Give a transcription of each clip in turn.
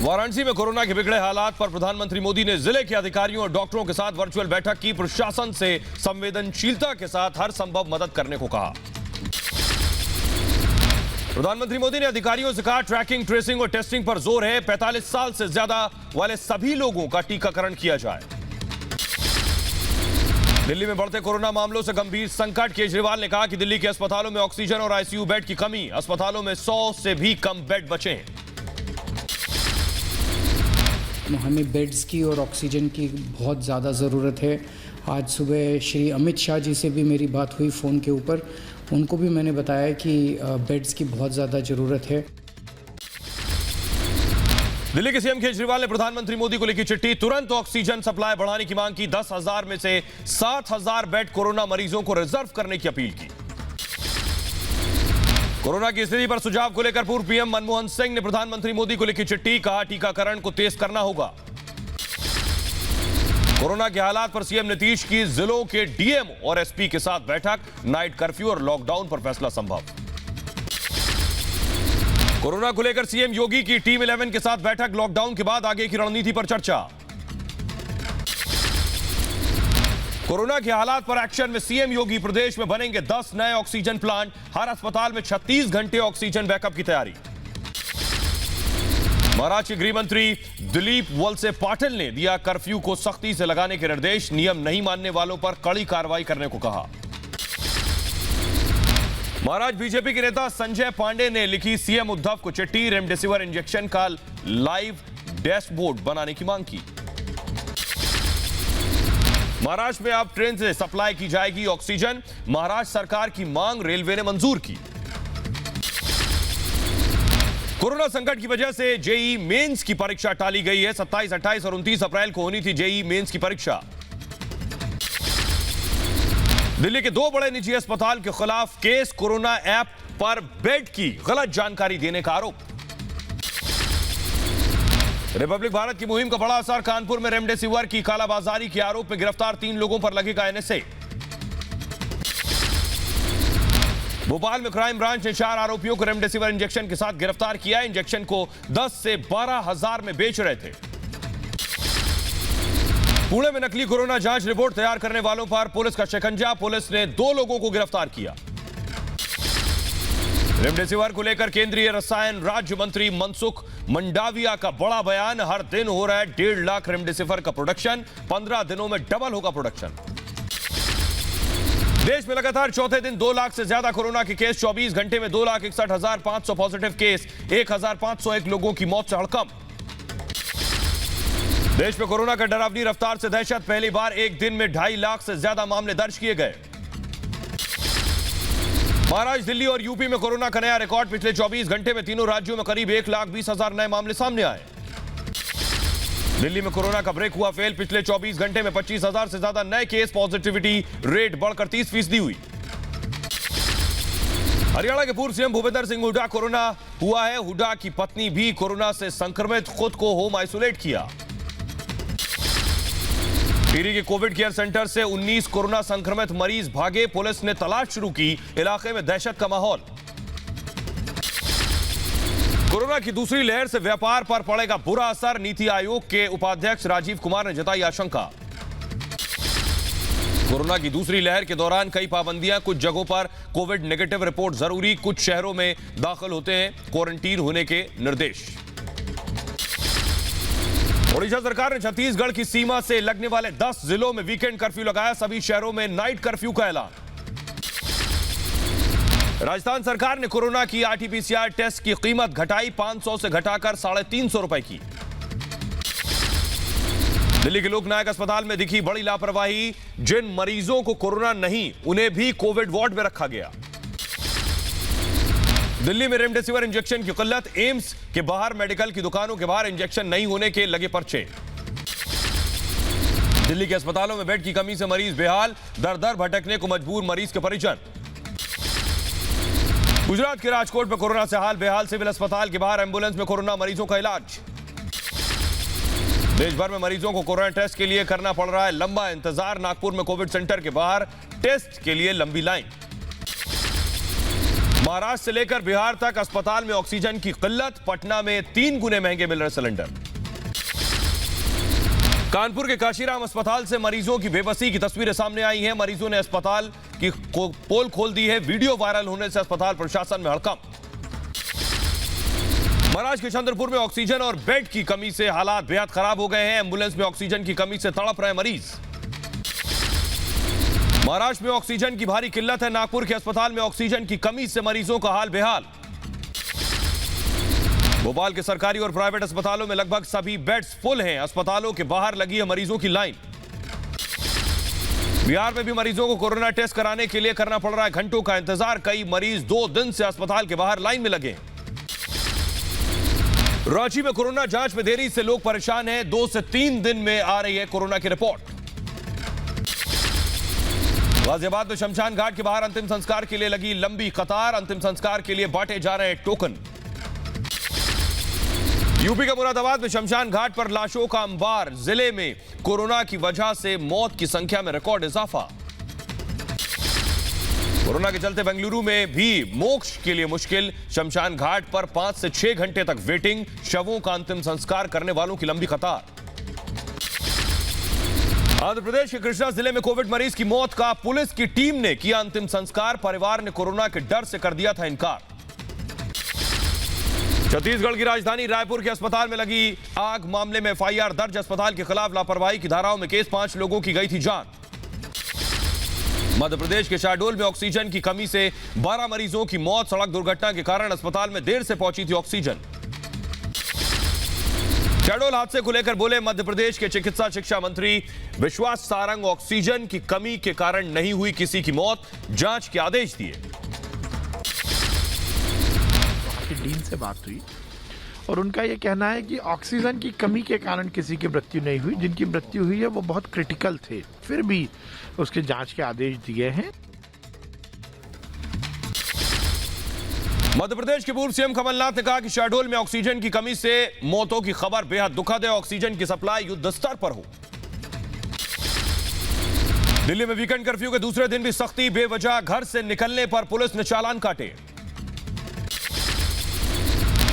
वाराणसी में कोरोना के बिगड़े हालात पर प्रधानमंत्री मोदी ने जिले के अधिकारियों और डॉक्टरों के साथ वर्चुअल बैठक की। प्रशासन से संवेदनशीलता के साथ हर संभव मदद करने को कहा। प्रधानमंत्री मोदी ने अधिकारियों से कहा, ट्रैकिंग, ट्रेसिंग और टेस्टिंग पर जोर है। 45 साल से ज्यादा वाले सभी लोगों का टीकाकरण किया जाए। दिल्ली में बढ़ते कोरोना मामलों से गंभीर संकट। केजरीवाल ने कहा कि दिल्ली के अस्पतालों में ऑक्सीजन और आईसीयू बेड की कमी। अस्पतालों में 100 से भी कम बेड बचे हैं। हमें बेड्स की और ऑक्सीजन की बहुत ज़्यादा ज़रूरत है। आज सुबह श्री अमित शाह जी से भी मेरी बात हुई फ़ोन के ऊपर। उनको भी मैंने बताया कि बेड्स की बहुत ज़्यादा ज़रूरत है। दिल्ली के सीएम केजरीवाल ने प्रधानमंत्री मोदी को लिखी चिट्ठी। तुरंत ऑक्सीजन सप्लाई बढ़ाने की मांग की। 10,000 में से 7,000 बेड कोरोना मरीजों को रिजर्व करने की अपील की। कोरोना की स्थिति पर सुझाव को लेकर पूर्व पीएम मनमोहन सिंह ने प्रधानमंत्री मोदी को लिखी चिट्ठी। कहा, टीकाकरण को तेज करना होगा। कोरोना के हालात पर सीएम नीतीश की जिलों के डीएम और एसपी के साथ बैठक। नाइट कर्फ्यू और लॉकडाउन पर फैसला संभव। कोरोना को लेकर सीएम योगी की टीम 11 के साथ बैठक। लॉकडाउन के बाद आगे की रणनीति पर चर्चा। कोरोना के हालात पर एक्शन में सीएम योगी। प्रदेश में बनेंगे 10 नए ऑक्सीजन प्लांट। हर अस्पताल में 36 घंटे ऑक्सीजन बैकअप की तैयारी। महाराष्ट्र के गृह मंत्री दिलीप वलसे पाटिल ने दिया कर्फ्यू को सख्ती से लगाने के निर्देश। नियम नहीं मानने वालों पर कड़ी कार्रवाई करने को कहा। महाराष्ट्र बीजेपी के नेता संजय पांडे ने लिखी सीएम उद्धव को चिट्ठी। रेमडेसिविर इंजेक्शन का लाइव डैशबोर्ड बनाने की मांग की। महाराष्ट्र में अब ट्रेन से सप्लाई की जाएगी ऑक्सीजन। महाराष्ट्र सरकार की मांग रेलवे ने मंजूर की। कोरोना संकट की वजह से जेईई मेंस की परीक्षा टाली गई है। 27, 28 और 29 अप्रैल को होनी थी जेईई मेंस की परीक्षा। दिल्ली के 2 बड़े निजी अस्पताल के खिलाफ केस। कोरोना ऐप पर बेड की गलत जानकारी देने का आरोप। रिपब्लिक भारत की मुहिम का बड़ा असर। कानपुर में रेमडेसिविर की कालाबाजारी के आरोप में गिरफ्तार 3 लोगों पर लगेगा एनएसए। भोपाल में क्राइम ब्रांच ने 4 आरोपियों को रेमडेसिविर इंजेक्शन के साथ गिरफ्तार किया। इंजेक्शन को 10 से 12,000 में बेच रहे थे। पुणे में नकली कोरोना जांच रिपोर्ट तैयार करने वालों पर पुलिस का शिकंजा। पुलिस ने 2 लोगों को गिरफ्तार किया। रेमडेसिविर को लेकर केंद्रीय रसायन राज्य मंत्री मनसुख मंडाविया का बड़ा बयान। हर दिन हो रहा है 1.5 लाख रेमडेसिविर का प्रोडक्शन। 15 दिनों में डबल होगा प्रोडक्शन। देश में लगातार चौथे दिन 2 लाख से ज्यादा कोरोना के केस। 24 घंटे में 2,61,500 पॉजिटिव केस। 1,501 लोगों की मौत से हड़कंप। देश में कोरोना का डरावनी रफ्तार से दहशत। पहली बार एक दिन में 2.5 लाख से ज्यादा मामले दर्ज किए गए। महाराष्ट्र, दिल्ली और यूपी में कोरोना का नया रिकॉर्ड। पिछले 24 घंटे में तीनों राज्यों में करीब 1,20,000 नए मामले सामने आए। दिल्ली में कोरोना का ब्रेक हुआ फेल। पिछले 24 घंटे में 25,000 से ज्यादा नए केस। पॉजिटिविटी रेट बढ़कर 30% हुई। हरियाणा के पूर्व सीएम भूपेंद्र सिंह हुड्डा कोरोना हुआ है। हुड्डा की पत्नी भी कोरोना से संक्रमित, खुद को होम आइसोलेट किया। टिहरी के कोविड केयर सेंटर से 19 कोरोना संक्रमित मरीज भागे। पुलिस ने तलाश शुरू की। इलाके में दहशत का माहौल। कोरोना की दूसरी लहर से व्यापार पर पड़ेगा बुरा असर। नीति आयोग के उपाध्यक्ष राजीव कुमार ने जताई आशंका। कोरोना की दूसरी लहर के दौरान कई पाबंदियां। कुछ जगहों पर कोविड नेगेटिव रिपोर्ट जरूरी। कुछ शहरों में दाखिल होते हैं क्वारंटीन होने के निर्देश। ओडिशा सरकार ने छत्तीसगढ़ की सीमा से लगने वाले 10 जिलों में वीकेंड कर्फ्यू लगाया। सभी शहरों में नाइट कर्फ्यू का ऐलान। राजस्थान सरकार ने कोरोना की आरटीपीसीआर टेस्ट की कीमत घटाई। 500 से घटाकर 350 रुपए की। दिल्ली के लोकनायक अस्पताल में दिखी बड़ी लापरवाही। जिन मरीजों को कोरोना नहीं, उन्हें भी कोविड वार्ड में रखा गया। दिल्ली में रेमडेसिविर इंजेक्शन की किल्लत। एम्स के बाहर मेडिकल की दुकानों के बाहर इंजेक्शन नहीं होने के लगे पर्चे। दिल्ली के अस्पतालों में बेड की कमी से मरीज बेहाल। दर दर भटकने को मजबूर मरीज के परिजन। गुजरात के राजकोट में कोरोना से हाल बेहाल। सिविल अस्पताल के बाहर एम्बुलेंस में कोरोना मरीजों का इलाज। देश भर में मरीजों को कोरोना टेस्ट के लिए करना पड़ रहा है लंबा इंतजार। नागपुर में कोविड सेंटर के बाहर टेस्ट के लिए लंबी लाइन। महाराष्ट्र से लेकर बिहार तक अस्पताल में ऑक्सीजन की किल्लत, पटना में 3 गुने महंगे मिल रहे सिलेंडर। कानपुर के काशीराम अस्पताल से मरीजों की बेबसी की तस्वीरें सामने आई हैं। मरीजों ने अस्पताल की पोल खोल दी है। वीडियो वायरल होने से अस्पताल प्रशासन में हड़कंप। महाराष्ट्र के चंद्रपुर में ऑक्सीजन और बेड की कमी से हालात बेहद खराब हो गए हैं। एम्बुलेंस में ऑक्सीजन की कमी से तड़प रहे मरीज। महाराष्ट्र में ऑक्सीजन की भारी किल्लत है। नागपुर के अस्पताल में ऑक्सीजन की कमी से मरीजों का हाल बेहाल। भोपाल के सरकारी और प्राइवेट अस्पतालों में लगभग सभी बेड्स फुल हैं। अस्पतालों के बाहर लगी है मरीजों की लाइन। बिहार में भी मरीजों को कोरोना टेस्ट कराने के लिए करना पड़ रहा है घंटों का इंतजार। कई मरीज 2 दिन से अस्पताल के बाहर लाइन में लगे। रांची में कोरोना जांच में देरी से लोग परेशान हैं। 2 से 3 दिन में आ रही है कोरोना की रिपोर्ट। गाजियाबाद में शमशान घाट के बाहर अंतिम संस्कार के लिए लगी लंबी कतार। अंतिम संस्कार के लिए बांटे जा रहे हैं टोकन। यूपी के मुरादाबाद में शमशान घाट पर लाशों का अंबार। जिले में कोरोना की वजह से मौत की संख्या में रिकॉर्ड इजाफा। कोरोना के चलते बेंगलुरु में भी मोक्ष के लिए मुश्किल। शमशान घाट पर 5 से 6 घंटे तक वेटिंग। शवों का अंतिम संस्कार करने वालों की लंबी कतार। आंध्र प्रदेश के कृष्णा जिले में कोविड मरीज की मौत का पुलिस की टीम ने किया अंतिम संस्कार। परिवार ने कोरोना के डर से कर दिया था इनकार। छत्तीसगढ़ की राजधानी रायपुर के अस्पताल में लगी आग। मामले में एफआईआर दर्ज। अस्पताल के खिलाफ लापरवाही की धाराओं में केस। 5 लोगों की गई थी जान। मध्य प्रदेश के शहडोल में ऑक्सीजन की कमी से 12 मरीजों की मौत। सड़क दुर्घटना के कारण अस्पताल में देर से पहुंची थी ऑक्सीजन। शहडोल हादसे को लेकर बोले मध्य प्रदेश के चिकित्सा शिक्षा मंत्री विश्वास सारंग। ऑक्सीजन की कमी के कारण नहीं हुई किसी की मौत, जांच के आदेश दिए। डीन से बात हुई और उनका यह कहना है कि ऑक्सीजन की कमी के कारण किसी की मृत्यु नहीं हुई। जिनकी मृत्यु हुई है वो बहुत क्रिटिकल थे, फिर भी उसके जांच के आदेश दिए हैं। मध्य प्रदेश के पूर्व सीएम कमलनाथ ने कहा कि शहडोल में ऑक्सीजन की कमी से मौतों की खबर बेहद दुखद है। ऑक्सीजन की सप्लाई युद्ध स्तर पर हो। दिल्ली में वीकेंड कर्फ्यू के दूसरे दिन भी सख्ती। बेवजह घर से निकलने पर पुलिस ने चालान काटे।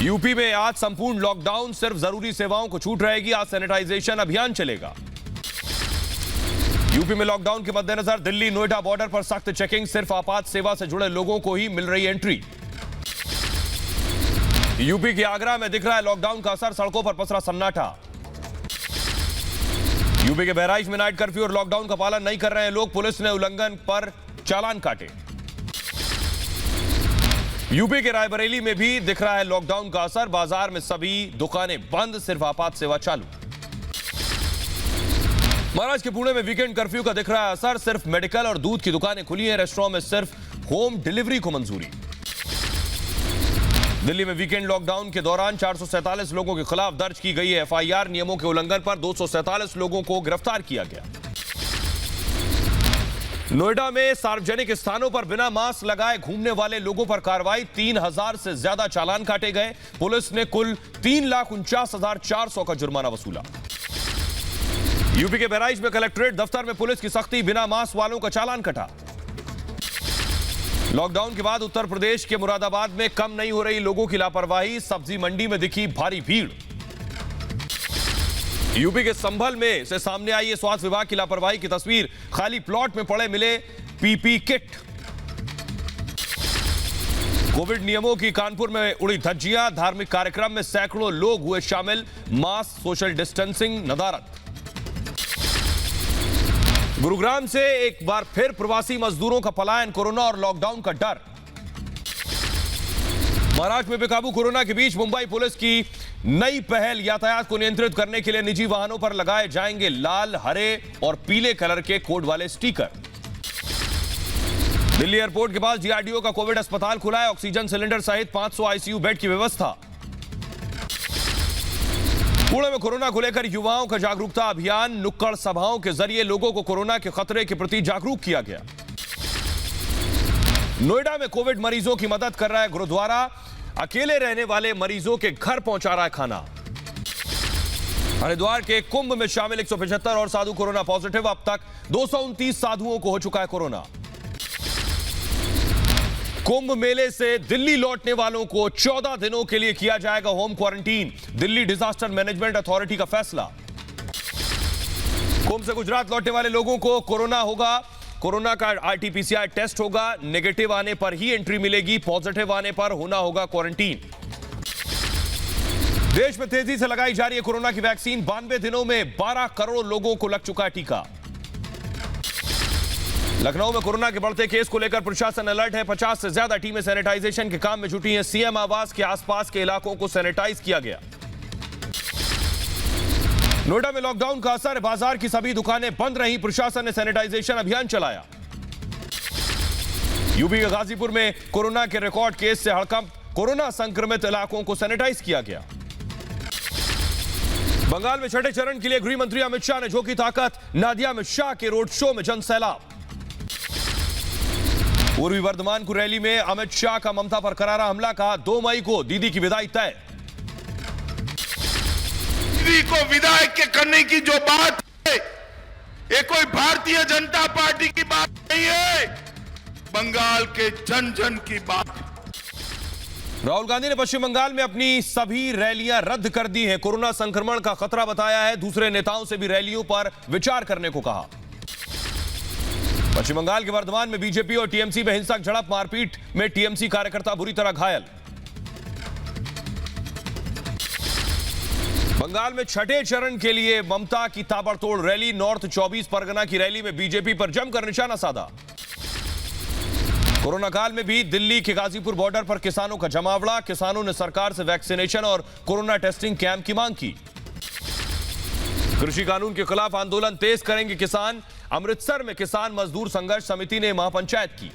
यूपी में आज संपूर्ण लॉकडाउन। सिर्फ जरूरी सेवाओं को छूट रहेगी। आज सैनिटाइजेशन अभियान चलेगा। यूपी में लॉकडाउन के मद्देनजर दिल्ली नोएडा बॉर्डर पर सख्त चेकिंग। सिर्फ आपात सेवा से जुड़े लोगों को ही मिल रही एंट्री। यूपी के आगरा में दिख रहा है लॉकडाउन का असर। सड़कों पर पसरा सन्नाटा। यूपी के बहराइच में नाइट कर्फ्यू और लॉकडाउन का पालन नहीं कर रहे हैं लोग। पुलिस ने उल्लंघन पर चालान काटे। यूपी के रायबरेली में भी दिख रहा है लॉकडाउन का असर। बाजार में सभी दुकानें बंद, सिर्फ आपात सेवा चालू। महाराष्ट्र के पुणे में वीकेंड कर्फ्यू का दिख रहा है असर। सिर्फ मेडिकल और दूध की दुकानें खुली हैं। रेस्टोरेंट में सिर्फ होम डिलीवरी को मंजूरी। दिल्ली में वीकेंड लॉकडाउन के दौरान 447 लोगों के खिलाफ दर्ज की गई है एफआईआर। नियमों के उल्लंघन पर 247 लोगों को गिरफ्तार किया गया। नोएडा में सार्वजनिक स्थानों पर बिना मास्क लगाए घूमने वाले लोगों पर कार्रवाई। 3000 से ज्यादा चालान काटे गए। पुलिस ने कुल 3,49,400 का जुर्माना वसूला। यूपी के बहराइच में कलेक्ट्रेट दफ्तर में पुलिस की सख्ती। बिना मास्क वालों का चालान कटा। लॉकडाउन के बाद उत्तर प्रदेश के मुरादाबाद में कम नहीं हो रही लोगों की लापरवाही। सब्जी मंडी में दिखी भारी भीड़। यूपी के संभल में से सामने आई है स्वास्थ्य विभाग की लापरवाही की तस्वीर। खाली प्लॉट में पड़े मिले पीपी किट। कोविड नियमों की कानपुर में उड़ी धज्जियां। धार्मिक कार्यक्रम में सैकड़ों लोग हुए शामिल। मास्क, सोशल डिस्टेंसिंग, नदारत। गुरुग्राम से एक बार फिर प्रवासी मजदूरों का पलायन। कोरोना और लॉकडाउन का डर। महाराष्ट्र में बेकाबू कोरोना के बीच मुंबई पुलिस की नई पहल। यातायात को नियंत्रित करने के लिए निजी वाहनों पर लगाए जाएंगे लाल, हरे और पीले कलर के कोड वाले स्टिकर। दिल्ली एयरपोर्ट के पास डीआरडीओ का कोविड अस्पताल खुला है। ऑक्सीजन सिलेंडर सहित 500 आईसीयू बेड की व्यवस्था। पुणे में कोरोना को लेकर युवाओं का जागरूकता अभियान। नुक्कड़ सभाओं के जरिए लोगों को कोरोना के खतरे के प्रति जागरूक किया गया। नोएडा में कोविड मरीजों की मदद कर रहा है गुरुद्वारा। अकेले रहने वाले मरीजों के घर पहुंचा रहा है खाना। हरिद्वार के कुंभ में शामिल 175 और साधु कोरोना पॉजिटिव। अब तक 229 साधुओं को हो चुका है कोरोना। कुंभ मेले से दिल्ली लौटने वालों को 14 दिनों के लिए किया जाएगा home quarantine. Delhi disaster management authority का फैसला। कुंभ से गुजरात लौटने वाले लोगों को कोरोना होगा। कोरोना का आरटीपीसीआर टेस्ट होगा। नेगेटिव आने पर ही एंट्री मिलेगी। पॉजिटिव आने पर होना होगा क्वारंटीन। देश में तेजी से लगाई जा रही है कोरोना की वैक्सीन। 92 दिनों में 12 करोड़ लोगों को लग चुका है टीका। लखनऊ में कोरोना के बढ़ते केस को लेकर प्रशासन अलर्ट है। 50 से ज्यादा टीमें सैनिटाइजेशन के काम में जुटी हैं। सीएम आवास के आसपास के इलाकों को सैनिटाइज किया गया। नोएडा में लॉकडाउन का असर। बाजार की सभी दुकानें बंद रहीं। प्रशासन ने सैनिटाइजेशन अभियान चलाया। यूपी के गाजीपुर में कोरोना के रिकॉर्ड केस से हड़कंप। कोरोना संक्रमित इलाकों को सैनिटाइज किया गया। बंगाल में छठे चरण के लिए गृह मंत्री अमित शाह ने झोंकी ताकत। नादिया में शाह के रोड शो में जनसैलाब। पूर्वी वर्धमान की रैली में अमित शाह का ममता पर करारा हमला। कहा 2 मई को दीदी की विदाई तय। दीदी को विदाई के करने की जो बात है, ये कोई भारतीय जनता पार्टी की बात नहीं है, बंगाल के जन जन की बात है। राहुल गांधी ने पश्चिम बंगाल में अपनी सभी रैलियां रद्द कर दी हैं। कोरोना संक्रमण का खतरा बताया है। दूसरे नेताओं से भी रैलियों पर विचार करने को कहा। पश्चिम बंगाल के वर्धमान में बीजेपी और टीएमसी में हिंसक झड़प। मारपीट में टीएमसी कार्यकर्ता बुरी तरह घायल। बंगाल में छठे चरण के लिए ममता की ताबड़तोड़ रैली। नॉर्थ 24 परगना की रैली में बीजेपी पर जमकर निशाना साधा। कोरोना काल में भी दिल्ली के गाजीपुर बॉर्डर पर किसानों का जमावड़ा। किसानों ने सरकार से वैक्सीनेशन और कोरोना टेस्टिंग कैंप की मांग की। कृषि कानून के खिलाफ आंदोलन तेज करेंगे किसान। अमृतसर में किसान मजदूर संघर्ष समिति ने महापंचायत की।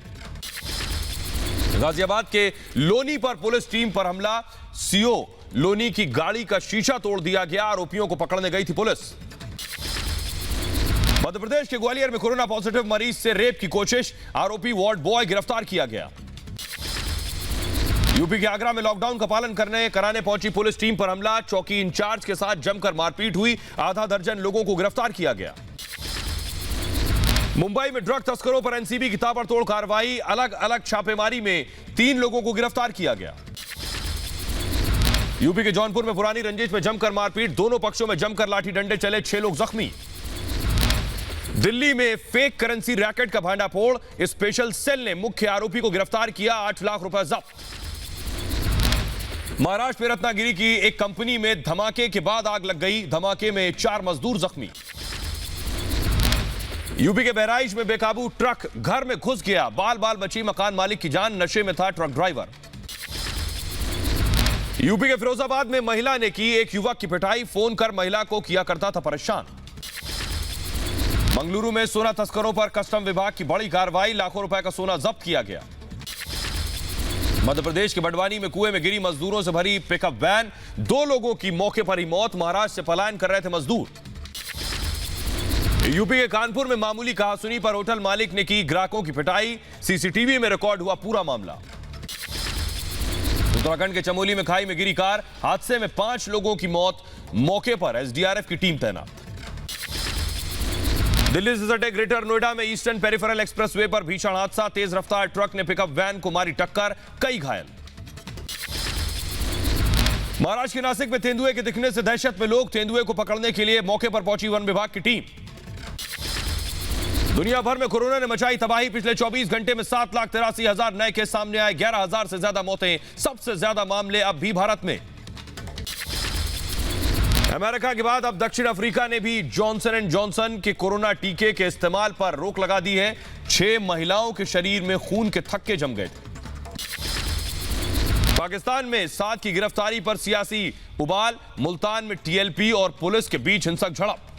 गाजियाबाद के लोनी पर पुलिस टीम पर हमला। सीओ लोनी की गाड़ी का शीशा तोड़ दिया गया। आरोपियों को पकड़ने गई थी पुलिस। मध्य प्रदेश के ग्वालियर में कोरोना पॉजिटिव मरीज से रेप की कोशिश। आरोपी वार्ड बॉय गिरफ्तार किया गया। यूपी के आगरा में लॉकडाउन का पालन कराने पहुंची पुलिस टीम पर हमला। चौकी इंचार्ज के साथ जमकर मारपीट हुई। आधा दर्जन लोगों को गिरफ्तार किया गया। मुंबई में ड्रग तस्करों पर एनसीबी की ताबड़तोड़ कार्रवाई। अलग अलग छापेमारी में 3 लोगों को गिरफ्तार किया गया। यूपी के जौनपुर में पुरानी रंजिश में जमकर मारपीट। दोनों पक्षों में जमकर लाठी डंडे चले। 6 लोग जख्मी। दिल्ली में फेक करेंसी रैकेट का भांडाफोड़। स्पेशल सेल ने मुख्य आरोपी को गिरफ्तार किया। 8 लाख रुपए जब्त। महाराष्ट्र में रत्नागिरी की एक कंपनी में धमाके के बाद आग लग गई। धमाके में 4 मजदूर जख्मी। यूपी के बहराइच में बेकाबू ट्रक घर में घुस गया। बाल बाल बची मकान मालिक की जान। नशे में था ट्रक ड्राइवर। यूपी के फिरोजाबाद में महिला ने की एक युवक की पिटाई। फोन कर महिला को किया करता था परेशान। मंगलुरु में सोना तस्करों पर कस्टम विभाग की बड़ी कार्रवाई। लाखों रुपए का सोना जब्त किया गया। मध्य प्रदेश के बड़वानी में कुएं में गिरी मजदूरों से भरी पिकअप वैन। 2 लोगों की मौके पर ही मौत। महाराष्ट्र से पलायन कर रहे थे मजदूर। यूपी के कानपुर में मामूली कहासुनी पर होटल मालिक ने की ग्राहकों की पिटाई। सीसीटीवी में रिकॉर्ड हुआ पूरा मामला। उत्तराखंड के चमोली में खाई में गिरी कार। हादसे में 5 लोगों की मौत। मौके पर एसडीआरएफ की टीम तैनात। दिल्ली से सटे ग्रेटर नोएडा में ईस्टर्न पेरिफेरल एक्सप्रेसवे पर भीषण हादसा। तेज रफ्तार ट्रक ने पिकअप वैन को मारी टक्कर। कई घायल। महाराष्ट्र के नासिक में तेंदुए के दिखने से दहशत में लोग। तेंदुए को पकड़ने के लिए मौके पर पहुंची वन विभाग की टीम। दुनिया भर में कोरोना ने मचाई तबाही। पिछले 24 घंटे में 7,83,000 नए केस सामने आए। 11,000 से ज्यादा मौतें। सबसे ज्यादा मामले अब भी भारत में। अमेरिका के बाद अब दक्षिण अफ्रीका ने भी जॉनसन एंड जॉनसन के कोरोना टीके के इस्तेमाल पर रोक लगा दी है। 6 महिलाओं के शरीर में खून के थक्के जम गए थे। पाकिस्तान में 7 की गिरफ्तारी पर सियासी उबाल। मुल्तान में टीएलपी और पुलिस के बीच हिंसक झड़प।